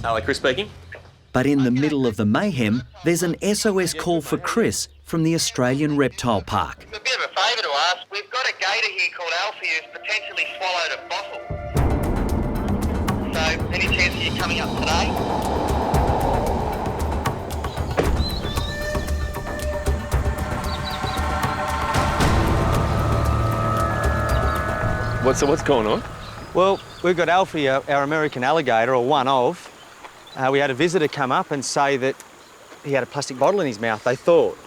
Hello, Chris speaking. But in the middle of the mayhem, there's an SOS call for Chris from the Australian Reptile Park. It's a bit of a favour to ask. We've got a gator here called Alfie who's potentially swallowed a bottle. So, any chance of you coming up today? What's going on? Well, we've got Alfie, our American alligator, or one of. We had a visitor come up and say that he had a plastic bottle in his mouth, they thought.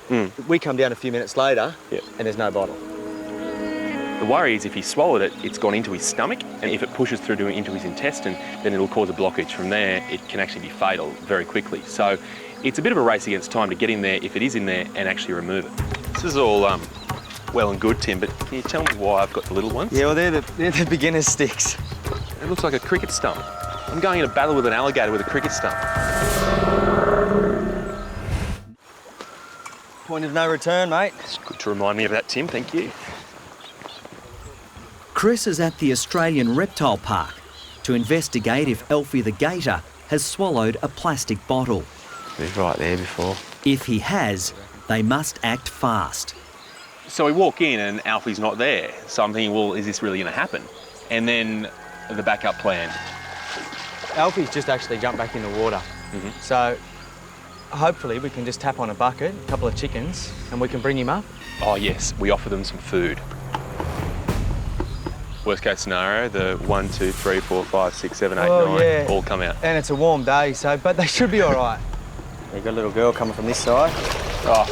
We come down a few minutes later and there's no bottle. The worry is if he swallowed it, it's gone into his stomach, and if it pushes through into his intestine, then it'll cause a blockage. From there, it can actually be fatal very quickly. So it's a bit of a race against time to get in there, if it is in there, and actually remove it. This is all well and good, Tim, but can you tell me why I've got the little ones? Yeah, well, they're the beginner's sticks. It looks like a cricket stump. I'm going in a battle with an alligator with a cricket stump. Point of no return, mate. It's good to remind me of that, Tim, thank you. Chris is at the Australian Reptile Park to investigate if Alfie the gator has swallowed a plastic bottle. He was right there before. If he has, they must act fast. So we walk in and Alfie's not there. So I'm thinking, well, is this really going to happen? And then the backup plan. Alfie's just actually jumped back in the water. So hopefully we can just tap on a bucket, a couple of chickens, and we can bring him up. Oh yes, we offer them some food. Worst case scenario, the 1, 2, 3, 4, 5, 6, 7, 8, 9 all come out. And it's a warm day, so but they should be all right. You've got a little girl coming from this side. Oh.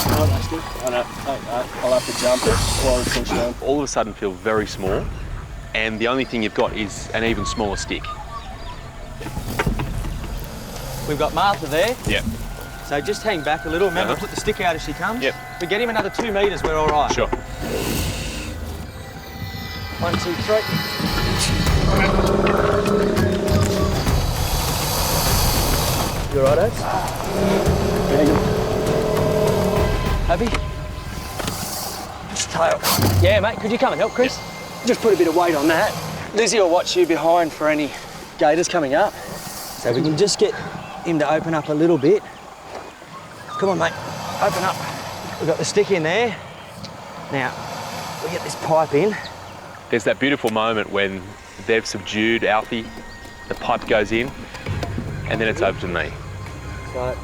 No, that's good. I'll have to jump it while it's pushed down. All of a sudden feel very small, and the only thing you've got is an even smaller stick. We've got Martha there. Yep. So just hang back a little. Remember, put the stick out as she comes. Yep. We get him another 2 metres, we're all right. Sure. 1, 2, 3. You all right, Ads? Yeah, good. Happy? It's tail. Yeah, mate, could you come and help, Chris? Just put a bit of weight on that. Lizzie will watch you behind for any gators coming up. So we can just get him to open up a little bit. Come on, mate, open up. We've got the stick in there. Now, we get this pipe in. There's that beautiful moment when they've subdued Alfie, the pipe goes in, and then it's over to me.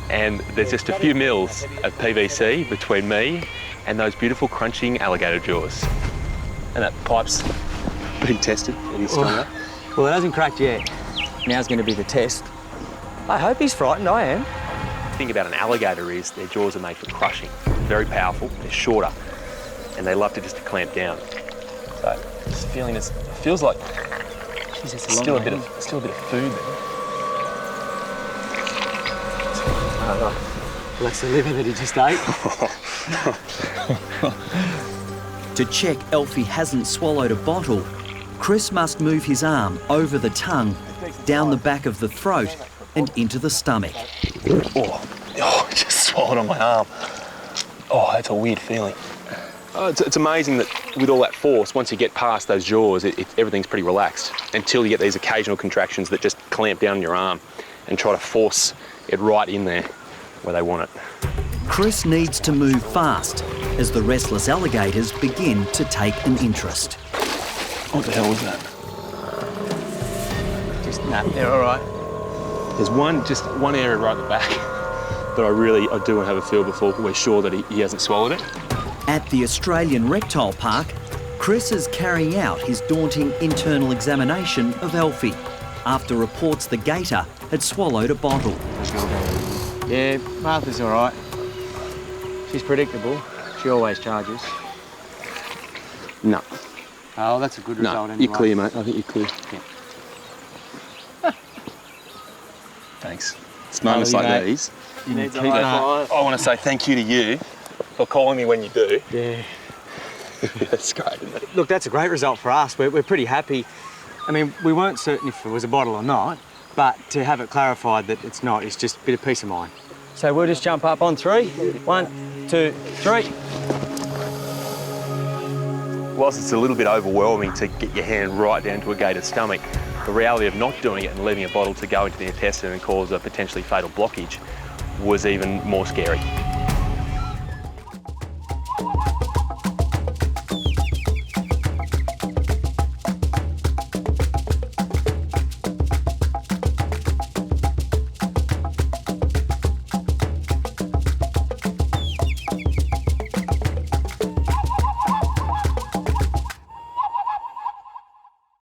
And there's just a few mils of PVC between me and those beautiful crunching alligator jaws. And that pipe's being tested. It is strong up. Well, it hasn't cracked yet. Now's going to be the test. I hope he's frightened. I am. The thing about an alligator is their jaws are made for crushing. Very powerful, they're shorter, and they love to just clamp down. So this feeling is, it feels like there's still a bit of food there. Well, that's the liver that he just ate. To check Alfie hasn't swallowed a bottle, Chris must move his arm over the tongue, down the back of the throat and into the stomach. Oh, it just swallowed on my arm. Oh, that's a weird feeling. Oh, it's amazing that with all that force, once you get past those jaws, everything's pretty relaxed until you get these occasional contractions that just clamp down your arm and try to force it right in there where they want it. Chris needs to move fast as the restless alligators begin to take an interest. What the hell was that? Nah, they're all right. There's just one area right at the back that I do want to have a feel before we're sure that he hasn't swallowed it. At the Australian Reptile Park, Chris is carrying out his daunting internal examination of Alfie after reports the gator had swallowed a bottle. Yeah, Martha's all right. She's predictable. She always charges. No. Oh, that's a good result anyway. You're clear, mate. I think you're clear. Yeah. Thanks. It's moments like these. You need to high five. I want to say thank you to you for calling me when you do. Yeah. That's great, isn't it? Look, that's a great result for us. We're pretty happy. I mean, we weren't certain if it was a bottle or not, but to have it clarified that it's not is just a bit of peace of mind. So we'll just jump up on 3. 1, 2, 3. Whilst it's a little bit overwhelming to get your hand right down to a gator's stomach, The reality of not doing it and leaving a bottle to go into the intestine and cause a potentially fatal blockage was even more scary.